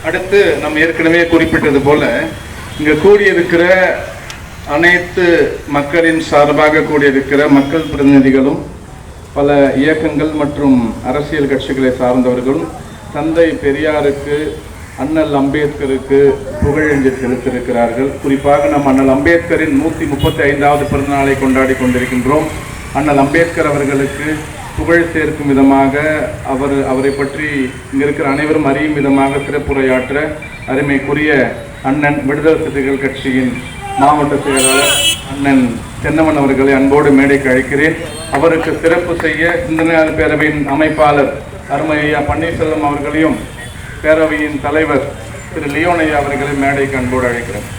அடுத்து நம்ம ஏற்கனவே குறிப்பிட்டது போல இங்கே கூடியிருக்கிற அனைத்து மக்களின் சார்பாக கூடியிருக்கிற மக்கள் பிரதிநிதிகளும் பல இயக்கங்கள் மற்றும் அரசியல் கட்சிகளை சார்ந்தவர்களும் தந்தை பெரியாருக்கு, அண்ணல் அம்பேத்கருக்கு புகழஞ்சலி செலுத்தியிருக்கிறார்கள். குறிப்பாக நம் அண்ணல் அம்பேத்கரின் 135வது பிறந்தநாளை கொண்டாடி கொண்டிருக்கின்றோம். அண்ணல் அம்பேத்கர் அவர்களுக்கு புகழ் சேர்க்கும் விதமாக அவரை பற்றி இங்கே இருக்கிற அனைவரும் அறியும் விதமாக சிறப்புரையாற்ற அருமைக்குரிய அண்ணன் விடுதலை சிறுத்தைகள் கட்சியின் மாவட்ட செயலாளர் அண்ணன் தென்னமன் அவர்களை அன்போடு மேடைக்கு அழைக்கிறேன். அவருக்கு சிறப்பு செய்ய சிந்தனை பேரவையின் அமைப்பாளர் அருமை ஐயா பன்னீர்செல்வம் அவர்களையும் பேரவையின் தலைவர் திரு லியோன் ஐயா அவர்களை மேடைக்கு அன்போடு அழைக்கிறேன்.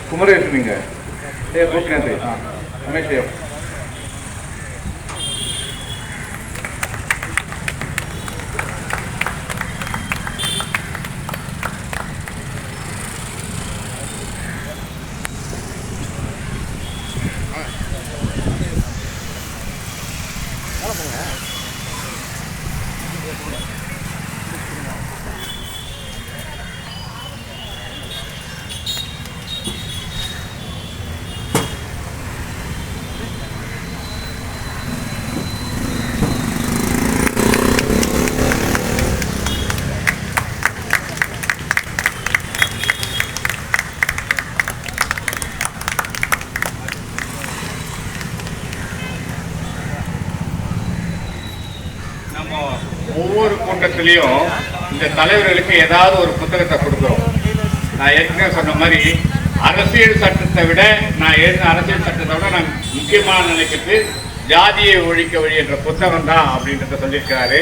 குமரேசன் நீங்க ரமேஷ் ஒவ்வொரு கூட்டத்திலையும் இந்த தலைவர்களுக்கு ஏதாவது ஒரு புத்தகத்தை கொடுக்குறோம். நான் ஏற்கனவே சொன்ன மாதிரி அரசியல் சட்டத்தை விட நான் எழுதின அரசியல் சட்டத்தை விட நான் முக்கியமாக நினைக்கிறது ஜாதியை ஒழிக்க வழி என்ற புத்தகம் தான் அப்படின்றத சொல்லியிருக்கிறாரு.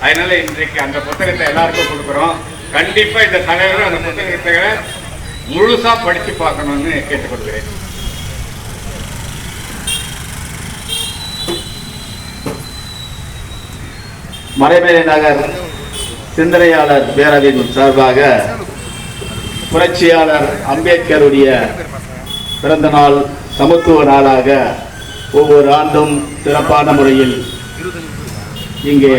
அதனால இன்றைக்கு அந்த புத்தகத்தை எல்லாருக்கும் கொடுக்குறோம். கண்டிப்பாக இந்த தலைவரும் அந்த புத்தகத்தை முழுசாக படித்து பார்க்கணும்னு கேட்டுக்கொள்கிறேன். மறைமலை நகர் சிந்தனையாளர் பேரவையின் சார்பாக புரட்சியாளர் அம்பேத்கருடைய பிறந்த நாள் சமத்துவ நாளாக ஒவ்வொரு ஆண்டும் சிறப்பான முறையில் இங்கே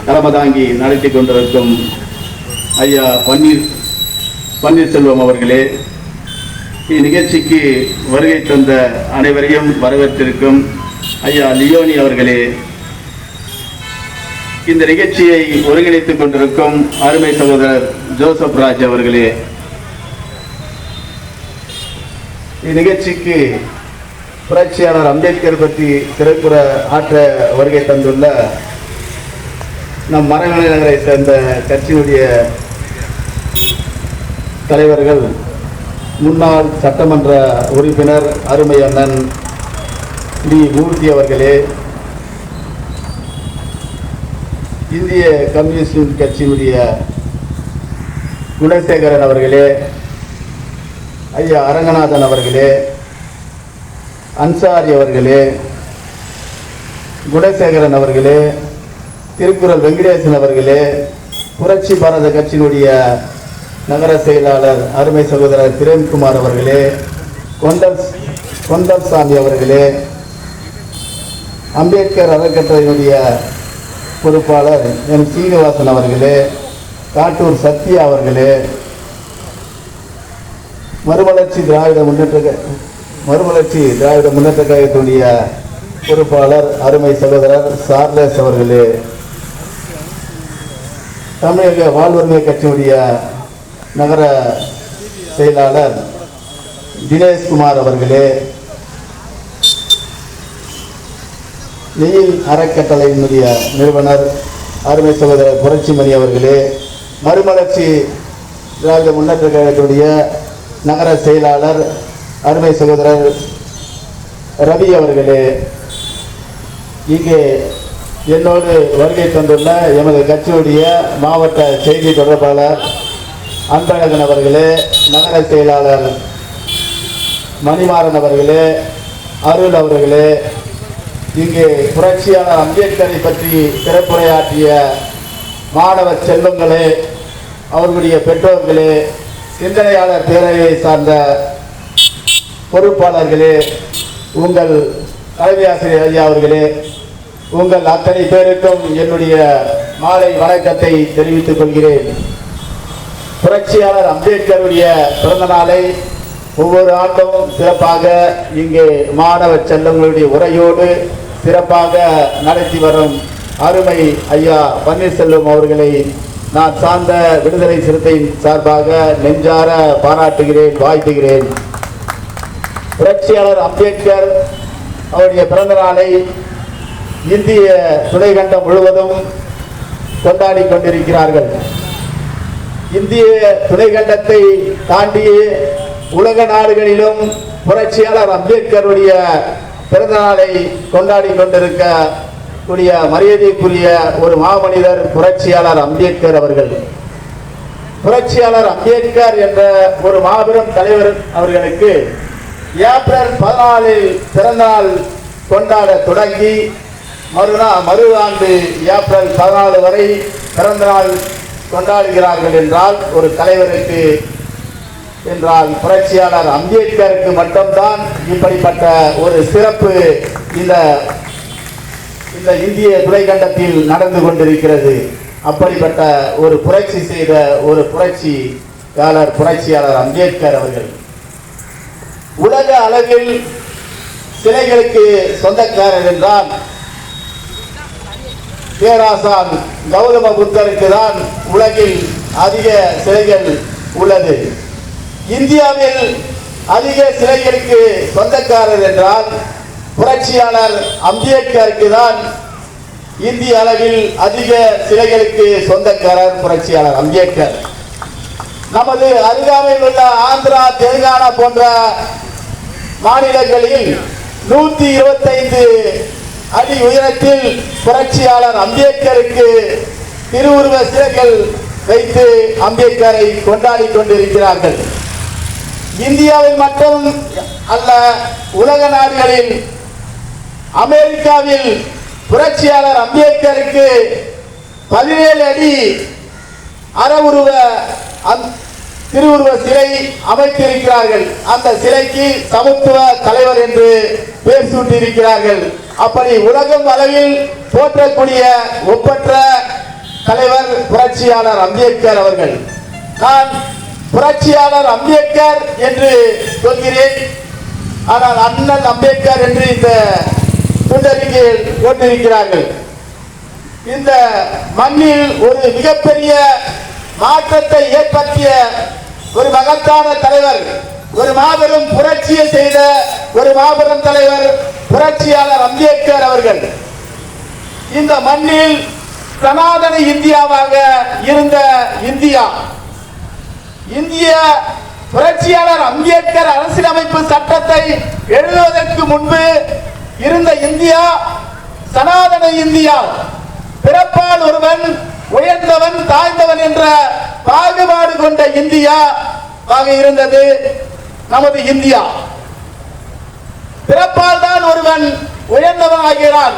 தலைமை தாங்கி நடத்தி கொண்டிருக்கும் ஐயா பன்னீர்செல்வம் அவர்களே, இந்நிகழ்ச்சிக்கு வருகை தந்த அனைவரையும் வரவேற்றிருக்கும் ஐயா லியோனி அவர்களே, இந்த நிகழ்ச்சியை ஒருங்கிணைத்துக் கொண்டிருக்கும் அருமை சகோதரர் ஜோசப் ராஜ் அவர்களே, இந்நிகழ்ச்சிக்கு புரட்சியாளர் அம்பேத்கர் பற்றி சிறப்புற ஆற்ற வருகை தந்துள்ள நம் மறைமலை நகரை சேர்ந்த கட்சியினுடைய தலைவர்கள், முன்னாள் சட்டமன்ற உறுப்பினர் அருமை அண்ணன் டி மூர்த்தி அவர்களே, இந்திய கம்யூனிஸ்ட் கட்சியினுடைய குணசேகரன் அவர்களே, ஐயா அரங்கநாதன் அவர்களே, அன்சாரி அவர்களே, குணசேகரன் அவர்களே, திருக்குறள் வெங்கடேசன் அவர்களே, புரட்சி பாரத கட்சியினுடைய நகர செயலாளர் அருமை சகோதரர் பிரேம்குமார் அவர்களே, கொண்டல் சாமி அவர்களே, அம்பேத்கர் அறக்கட்டளையினுடைய பொறுப்பாளர் எம் சீனிவாசன் அவர்களே, காட்டூர் சத்யா அவர்களே, மறுமலர்ச்சி திராவிட முன்னேற்ற கழகத்துடைய பொறுப்பாளர் அருமை சகோதரர் சார்லஸ் அவர்களே, தமிழக வாழ்வுரிமை கட்சியினுடைய நகர செயலாளர் தினேஷ்குமார் அவர்களே, நெயில் அறக்கட்டளையினுடைய நிறுவனர் அருமை சகோதரர் புரட்சிமணி அவர்களே, மறுமலர்ச்சி திராவிட முன்னேற்ற கழகத்துடைய நகர செயலாளர் அருமை சகோதரர் ரவி அவர்களே, இங்கே என்னோடு வருகை தந்துள்ள எமது கட்சியுடைய மாவட்ட செய்தி தொடர்பாளர் அன்பழகன் அவர்களே, நகர செயலாளர் மணிமாறன் அவர்களே, அருள் அவர்களே, இங்கே புரட்சியாளர் அம்பேத்கரை பற்றி சிறப்புரையாற்றிய மாணவ செல்வங்களே, அவர்களுடைய பெற்றோர்களே, சிந்தனையாளர் பேரவையை சார்ந்த பொறுப்பாளர்களே, உங்கள் தலைமை ஆசிரியர் ஐயா அவர்களே, உங்கள் அத்தனை பேருக்கும் என்னுடைய மாலை வணக்கத்தை தெரிவித்துக் கொள்கிறேன். புரட்சியாளர் அம்பேத்கருடைய பிறந்த நாளை ஒவ்வொரு ஆண்டும் சிறப்பாக இங்கே மாணவ செல்வங்களுடைய உரையோடு சிறப்பாக நடத்தி வரும் அருமை ஐயா பன்னீர்செல்வம் அவர்களை நான் சார்ந்த விடுதலை சிறுத்தையின் சார்பாக நெஞ்சார பாராட்டுகிறேன், வாழ்த்துகிறேன். புரட்சியாளர் அம்பேத்கர் அவருடைய பிறந்த நாளை இந்திய துணைக்கண்டம் முழுவதும் கொண்டாடி கொண்டிருக்கிறார்கள். இந்திய துணைக்கண்டத்தை தாண்டி உலக நாடுகளிலும் புரட்சியாளர் அம்பேத்கருடைய பிறந்த நாளை கொண்டாடி கொண்டிருக்கக்கூடிய மரியாதைக்குரிய ஒரு மாமனிதர் புரட்சியாளர் அம்பேத்கர் அவர்கள். புரட்சியாளர் அம்பேத்கர் என்ற ஒரு மாபெரும் தலைவர் அவர்களுக்கு ஏப்ரல் 14 பிறந்த நாள் கொண்டாட தொடங்கி மறு ஆண்டு ஏப்ரல் 14 வரை பிறந்த நாள் கொண்டாடுகிறார்கள் என்றால் ஒரு தலைவருக்கு என்றால் புரட்சியாளர் அம்பேத்கருக்கு மட்டும்தான் இப்படிப்பட்ட ஒரு சிறப்பு இந்த இந்திய துணைக்கண்டத்தில் நடந்து கொண்டிருக்கிறது. அப்படிப்பட்ட ஒரு புரட்சி செய்த ஒரு புரட்சியாளர் அம்பேத்கர் அவர்கள் உலக அளவில் சிலைகளுக்கு சொந்தக்காரர் என்றால் பேராசான் கௌதம புத்தருக்கு தான் உலகில் அதிக சிலைகள் உள்ளது. இந்தியாவில் அதிக சிலைகளுக்கு சொந்தக்காரர் என்றால் புரட்சியாளர் அம்பேத்கருக்கு தான் இந்திய அளவில் அதிக சிலைகளுக்கு சொந்தக்காரர் புரட்சியாளர் அம்பேத்கர். நமது அருகாமையில் உள்ள ஆந்திரா, தெலுங்கானா போன்ற மாநிலங்களில் 125 அடி உயரத்தில் புரட்சியாளர் அம்பேத்கருக்கு திருவுருவ சிலைகள் வைத்து அம்பேத்கரை கொண்டாடி கொண்டிருக்கிறார்கள். இந்தியாவில் மட்டும் அல்ல, உலக நாடுகளில் அமெரிக்காவில் புரட்சியாளர் அம்பேத்கருக்கு 17 அடி அறவுருவ திருவுருவ சிலை அமைத்திருக்கிறார்கள். அந்த சிலைக்கு சமத்துவ தலைவர் என்று பெயர் சூட்டியிருக்கிறார்கள். அப்படி உலகம் அளவில் போற்றக்கூடிய ஒப்பற்ற தலைவர் புரட்சியாளர் அம்பேத்கர் அவர்கள். நான் புரட்சியாளர் அம்பேத்கர் என்று சொல்கிறேன், ஆனால் அண்ணல் அம்பேத்கர் என்று இந்த துண்டறிக்கையில் போட்டிருக்கிறார்கள். இந்த மண்ணில் ஒரு மிகப்பெரிய மாற்றத்தை ஏற்படுத்திய ஒரு மகத்தான தலைவர், ஒரு மாபெரும் புரட்சியை செய்த ஒரு மாபெரும் தலைவர் புரட்சியாளர் அம்பேத்கர் அவர்கள். இந்த மண்ணில் சனாதன இந்தியாவாக இருந்த இந்திய புரட்சியாளர் அம்பேத்கர் அரசியலமைப்பு சட்டத்தை எழுதுவதற்கு முன்பு இருந்த இந்தியா சனாதன இந்தியா. பிறப்பால் ஒருவன் உயர்ந்தவன் தாழ்ந்தவன் என்ற பாகுபாடு கொண்ட இந்தியாவாக இருந்தது நமது இந்தியா. பிறப்பால் தான் ஒருவன் உயர்ந்தவன் ஆகிறான்.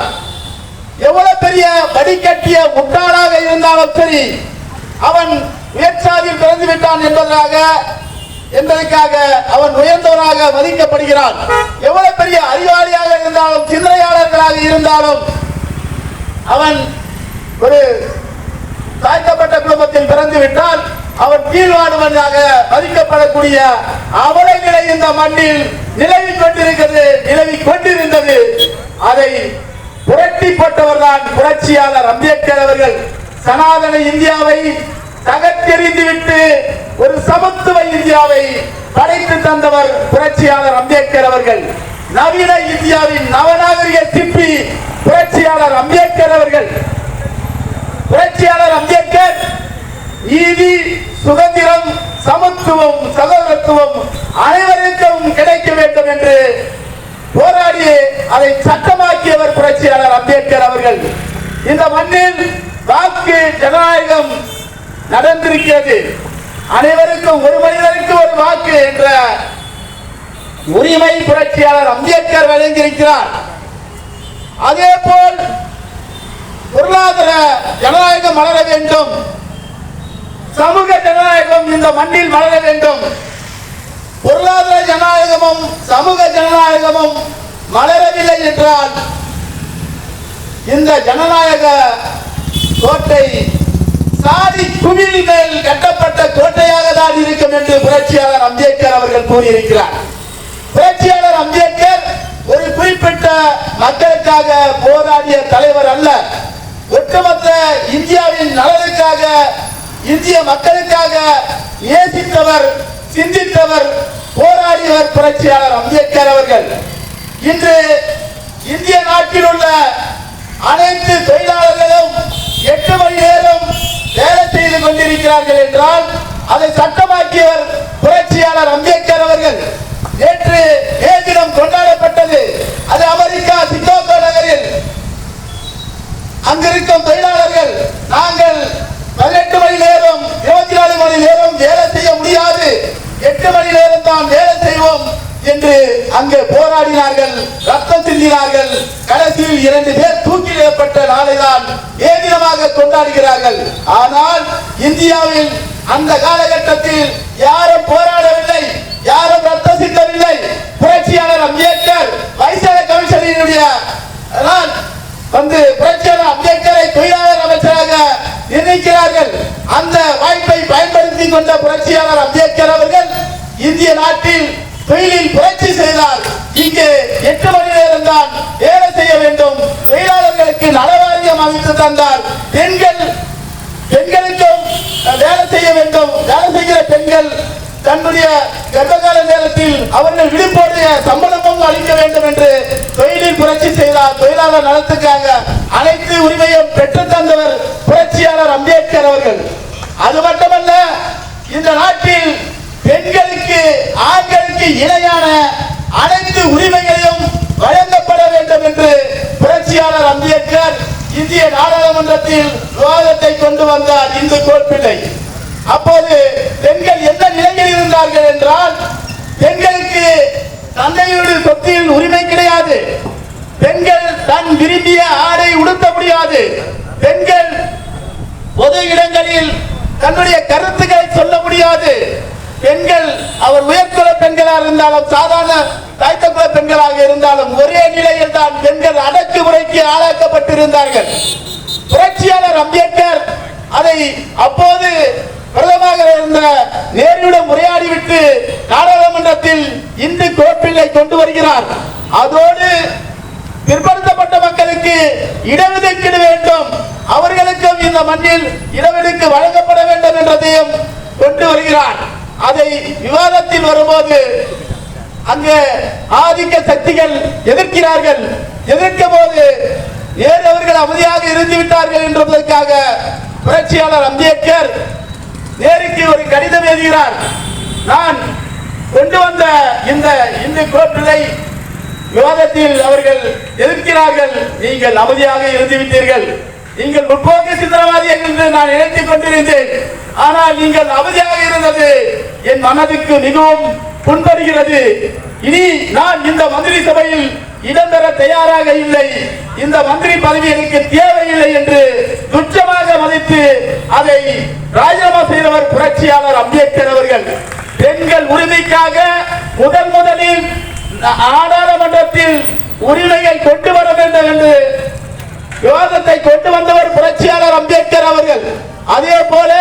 எவ்வளவு பெரிய வடிகட்டிய முட்டாளாக இருந்தாலும் சரி, அவன் உயர்ச்சாதியில் பிறந்து விட்டான் என்பதற்காக அவன் உயர்ந்தவனாக மதிக்கப்படுகிறான். எவ்வளவு பெரிய அறிவாளியாக இருந்தாலும், சிந்தனையாளர்களாக இருந்தாலும், அவன் ஒரு தாழ்த்தப்பட்ட குடும்பத்தில் பிறந்து விட்டால் அவன் கீழ்வாடுவனாக மதிக்கப்படக்கூடிய அவல நிலை இந்த மண்ணில் நிலவி கொண்டிருந்தது. அதை புரட்டி போட்டவர் தான் புரட்சியாளர் அம்பேத்கர் அவர்கள். சனாதன இந்தியாவை தகர்த்தெறிந்துவிட்டு ஒரு சமத்துவ இந்தியாவை படைத்து தந்தவர் புரட்சியாளர் அம்பேத்கர் அவர்கள். நவீன இந்தியாவின் நவநாகரிக சிற்பி புரட்சியாளர் அம்பேத்கர் அவர்கள். புரட்சியாளர் அம்பேத்கர் நீதி, சுதந்திரம், சமத்துவம், சகோதரத்துவம் அனைவருக்கும் கிடைக்க வேண்டும் என்று போராடி அதை சட்டமாக்கியவர் புரட்சியாளர் அம்பேத்கர் அவர்கள். இந்த மண்ணில் வாக்கு ஜனநாயகம் நடந்திருக்கிறது. அனைவருக்கும், ஒரு மனிதருக்கு ஒரு வாக்கு என்ற உரிமை புரட்சியாளர் அம்பேத்கர் வழங்கியிருக்கிறார். அதே போல் பொருளாதார ஜனநாயகம் வளர வேண்டும், சமூக ஜனநாயகம் இந்த மண்ணில் வளர வேண்டும். பொருளாதார ஜனநாயகமும் சமூக ஜனநாயகமும் மலரவில்லை என்றால் இந்த ஜனநாயக கோட்டை சாதி குமிழ் மேல் கட்டப்பட்ட கோட்டையாக தான் இருக்கும் என்று புரட்சியாளர் அம்பேத்கர் அவர்கள் கூறியிருக்கிறார். புரட்சியாளர் அம்பேத்கர் ஒரு குறிப்பிட்ட மக்களுக்காக போராடிய தலைவர் அல்ல, ஒட்டுமொத்த இந்தியாவின் நலனுக்காக, இந்திய மக்களுக்காக நேசித்தவர், சிந்தித்தவர், போராடியவர் புரட்சியாளர் அம்பேத்கர் அவர்கள். இன்று இந்திய நாட்டில் உள்ள அனைத்து தொழிலாளர்களும் 8 மணி நேரம் வேலை செய்து கொண்டிருக்கிறார்கள் என்றால் அதை சட்டமாக்கியவர் புரட்சியாளர் அம்பேத்கர் அவர்கள். நேற்று மே தினம் கொண்டாடப்பட்டது. அது அமெரிக்கா சிகாகோ நகரில் அங்கிருக்கும் தொழிலாளர்கள் நாங்கள் 18 மணி நேரம் 24 மணி நேரம் வேலை செய்ய முடியாது, 8 மணி நேரம் தான் வேலை செய்வோம் என்று அங்கே போராடினார்கள், ரத்தம் சிந்தினார்கள். கடைசியில் 2 பேர் தூக்கிலிடப்பட்ட நாளைதான் மே தினமாக கொண்டாடுகிறார்கள். ஆனால் இந்தியாவில் அந்த காலகட்டத்தில் யாரும் போராடவில்லை, யாரும் ரத்தம் சிந்தவில்லை. புரட்சியாளர் அம்பேத்கர் வைசால கமிஷனினுடைய புரட்சியாளர் அம்பேத்கரை தொழிலாளர் அமைச்சராக நிர்ணயிக்கிறார்கள். அந்த வாய்ப்பை பயன்படுத்தி கொண்ட புரட்சியாளர் அம்பேத்கர் அவர்கள் இந்திய நாட்டில் தொழிலில் புரட்சி செய்தார். இங்கே 8 மணி நேரம் தான் வேலை செய்ய வேண்டும், தொழிலாளர்களுக்கு நலவாரியம் அமைத்து தந்தார். பெண்களுக்கும் வேலை செய்ய வேண்டும், வேலை செய்கிற பெண்கள் தன்னுடைய கர்ப்பகால நேரத்தில் அவர்கள் விடுப்போடைய சம்பளமும் அளிக்க வேண்டும் என்று தொழிலில் புரட்சி செய்தார். தொழிலாளர் நலத்துக்காக அனைத்து உரிமையும் பெற்று தந்தவர் புரட்சியாளர் அம்பேத்கர் அவர்கள். அது மட்டுமல்ல, இந்த நாட்டில் பெண்களுக்கு ஆண்களுக்கு இணையான அனைத்து உரிமைகளையும் வழங்கப்பட வேண்டும் என்று புரட்சியாளர் அம்பேத்கர் இந்திய நாடாளுமன்றத்தில் விவாதத்தை கொண்டு வந்தார். இந்து கோட்பிள்ளை அப்போது பெண்கள் எந்த நிலையில் இருந்தார்கள் என்றால், பெண்களுக்கு தந்தையுடைய சொத்தில் உரிமை கிடையாது, பெண்கள் தன் விரும்பிய ஆடை உடுத்த முடியாது, பெண்கள் பொது இடங்களில் தன்னுடைய கருத்துக்களை சொல்ல முடியாது, பெண்கள் அவர் உயர்குல பெண்களாக இருந்தாலும் சாதாரண தாய்த்த குல பெண்களாக இருந்தாலும் ஒரே நிலையில் தான் பெண்கள் அடக்குமுறைக்கு ஆளாக்கப்பட்டிருந்தார்கள். புரட்சியாளர் அம்பேத்கர் அதை அப்போது பிரதமராக இருந்த நேருடன் உரையாடிவிட்டு நாடாளுமன்றத்தில் இந்து கோட்பிள்ளை கொண்டு வருகிறார். அதோடு பிற்படுத்தப்பட்ட மக்களுக்கு இடஒதுக்கீடு வேண்டும், அவர்களுக்கும் இந்த மண்ணில் இடஒதுக்கீடு வழங்கப்பட வேண்டும் என்றதையும் கொண்டு வருகிறார். அதை விவாதத்தில் வரும்போது அங்கு ஆதிக்க சக்திகள் எதிர்க்கிறார்கள். எதிர்க்கும் போது நேரு அவர்கள் அமைதியாக இருந்து விட்டார்கள் என்பதற்காக புரட்சியாளர் அம்பேத்கர் நேருக்கு ஒரு கடிதம் எழுதுகிறார். நான் கொண்டு வந்த இந்த இந்து கோட்பிள்ளை விவாதத்தில் அவர்கள் எதிர்க்கிறார்கள், நீங்கள் அமைதியாக இருந்துவிட்டீர்கள், நீங்கள் முற்போக்கு சிந்தனைவாதி என்று நான் நினைத்துக் கொண்டிருந்தேன், ஆனால் நீங்கள் அமைதியாக இருந்தது என் மனதுக்கு மிகவும் புண்படுகிறது. இனி நான் இந்த மந்திரி சபையில் இடம்பெற தயாராக இல்லை, இந்த மந்திரி பதவி எனக்கு தேவையில்லை என்று துச்சமாக மதித்து அதை ராஜினாமா செய்தவர் புரட்சியாளர் அம்பேத்கர் அவர்கள். பெண்கள் உரிமைக்காக முதலில் நாடாளுமன்றத்தில் உரிமையை கொண்டு வர வேண்டும் என்று விவாதத்தை கொண்டு வந்தவர் புரட்சியாளர் அம்பேத்கர் அவர்கள். அதே போல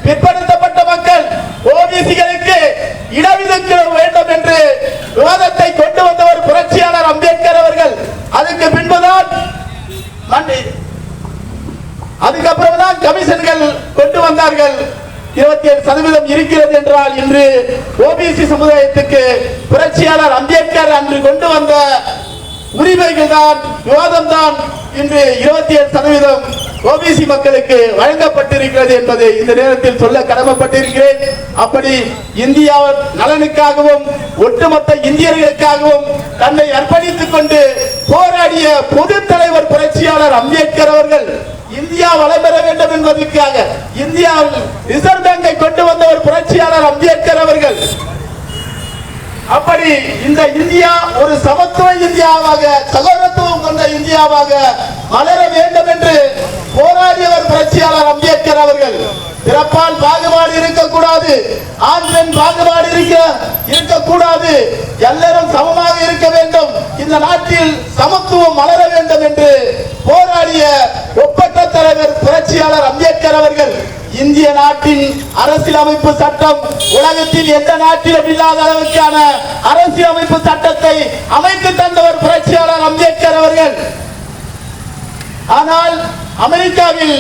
பிற்படுத்தப்பட்ட மக்கள் ஓபிசிகளுக்கு இடஒதுக்கீடு வேண்டும் என்று விவாதத்தை கொண்டு வந்தவர் புரட்சியாளர் அம்பேத்கர் அவர்கள். அதுக்கு பின்புதான் அதுக்கப்புறம் கமிஷன்கள் கொண்டு வந்தார்கள். 27% இருக்கிறது என்றால் இன்று ஓபிசி சமுதாயத்துக்கு புரட்சியாளர் அம்பேத்கர் அன்று கொண்டு வந்த உரிமைகள் தான், விவாதம் தான் இன்று 27% ஓபிசி மக்களுக்கு வழங்கப்பட்டிருக்கிறது என்பதை இந்த நேரத்தில் சொல்ல கடமைப்பட்டிருக்கிறேன். அப்படி இந்தியா நலனுக்காகவும் ஒட்டுமொத்த இந்தியர்களுக்காகவும் தன்னை அர்ப்பணித்துக் கொண்டு போராடிய பொது தலைவர் புரட்சியாளர் அம்பேத்கர் அவர்கள். இந்தியா வளம் பெற வேண்டும் என்பதற்காக இந்தியாவில் ரிசர்வ் பேங்கை கொண்டு வந்தவர் புரட்சியாளர் அம்பேத்கர் அவர்கள். அப்படி இந்த இந்தியா ஒரு சமத்துவ இந்தியாவாக, சகோதரத்துவம் கொண்ட இந்தியாவாக மலர வேண்டும் என்று போராடியவர் புரட்சியாளர் அம்பேத்கர் அவர்கள். பிறப்பால் பாகுபாடு இருக்கக்கூடாது, ஆண் பெண் பாகுபாடு இருக்கக்கூடாது, எல்லாரும் சமமாக இருக்க வேண்டும், இந்த நாட்டில் சமத்துவம் மலர வேண்டும் என்று போராடிய ஒப்பற்ற தலைவர் புரட்சியாளர் அம்பேத்கர் அவர்கள் இந்திய நாட்டின் அரசியலமைப்பு சட்டம் உலகத்தில் எந்த நாட்டிலும் இல்லாத அளவுக்கான அரசியலமைப்பு சட்டத்தை அமைத்து தந்தவர் புரட்சியாளர் அம்பேத்கர் அவர்கள். ஆனால் அமெரிக்காவில்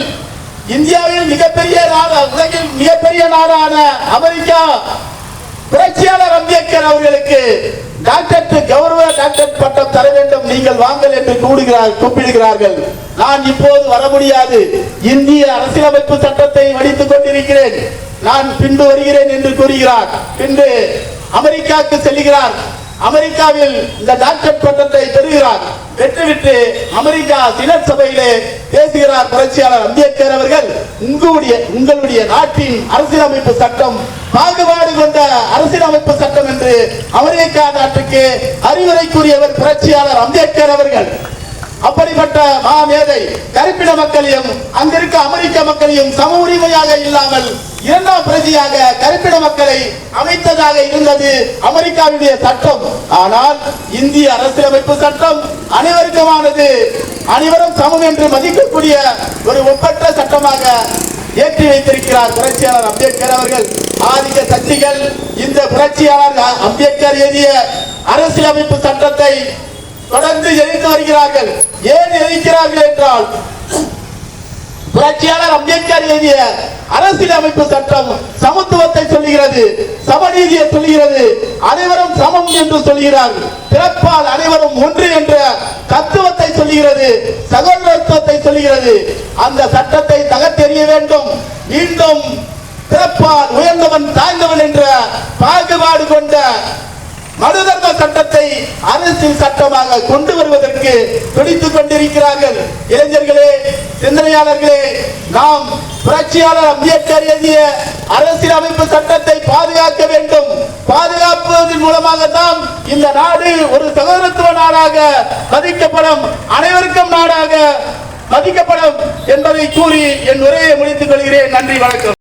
இந்தியாவில் மிகப்பெரிய நாடு, உலகில் மிகப்பெரிய நாடான அமெரிக்கா புரட்சியாளர் அம்பேத்கர் அவர்களுக்கு கௌரவ டாக்டர் பட்டம் தர வேண்டும், நீங்கள் வாங்கள் என்று கூப்பிடுகிறார்கள். நான் இப்போது வர முடியாது, இந்திய அரசியலமைப்பு சட்டத்தை வடித்துக் கொண்டிருக்கிறேன், நான் பின்பு வருகிறேன் என்று கூறுகிறார். பின்பு அமெரிக்காவுக்கு செல்கிறார். அமெரிக்காவில் இந்த டாக்டர் பட்டத்தை பெறுகிறார். பெற்றுவிட்டு அமெரிக்கா சினட் சபையிலே பேசுகிறார் புரட்சியாளர் அம்பேத்கர் அவர்கள். உங்களுடைய நாட்டின் அரசியலமைப்பு சட்டம் பாகுபாடு கொண்ட அரசியலமைப்பு சட்டம் என்று அமெரிக்கா நாட்டுக்கு அறிவுரை கூறியவர் புரட்சியாளர் அம்பேத்கர் அவர்கள். அப்படிப்பட்ட மாமேதை கருப்பின மக்களையும் அங்கிருக்க அமெரிக்க மக்களையும் சம உரிமையாக இல்லாமல் இரண்டாம் பிரதியாக கருப்பின மக்களை அமைத்ததாக இருந்தது அமெரிக்காவுடைய சட்டம். ஆனால் இந்திய அரசியலமைப்பு சட்டம் அனைவருக்குமானது, அனைவரும் சமம் என்று மதிக்கக்கூடிய ஒரு ஒப்பற்ற சட்டமாக ஏற்றி வைத்திருக்கிறார் புரட்சியாளர் அம்பேத்கர் அவர்கள். ஆதிக்க சக்திகள் இந்த புரட்சியாளர் அம்பேத்கர் எழுதிய அரசியலமைப்பு சட்டத்தை தொடர்ந்து எதிர்த்து வருகிறார்கள். ஏன் எதிர்க்கிறார்கள் என்றால், புரட்சியாளர் அம்பேத்கர் எழுதிய அரசியலமைப்பு சட்டம் சமத்துவத்தை சொல்லுகிறது, சமநீதியை சொல்லுகிறது, அனைவரும் சமம் என்று சொல்கிறார், பிறப்பால் அனைவரும் ஒன்று என்ற தத்துவத்தை சொல்லுகிறது, சகோதரத்துவத்தை சொல்லுகிறது. அந்த சட்டத்தை தகர்த்தெறிய வேண்டும். மீண்டும் பிறப்பால் உயர்ந்தவன் தாழ்ந்தவன் என்ற பாகுபாடு கொண்ட மனுதர்ம சட்டத்தை அரசியல் சட்டமாக கொண்டு வருவதற்கு துடித்துக் கொண்டிருக்கிறார்கள். இளைஞர்களே, சிந்தனையாளர்களே, நாம் புரட்சியாளர் அம்பேத்கர் எழுதிய அரசியல் அமைப்பு சட்டத்தை பாதுகாக்க வேண்டும். பாதுகாப்பதன் மூலமாக தான் இந்த நாடு ஒரு சகோதரத்துவ நாடாக மதிக்கப்படும், அனைவருக்கும் நாடாக மதிக்கப்படும் என்பதை கூறி என் உரையை முடித்துக் கொள்கிறேன். நன்றி, வணக்கம்.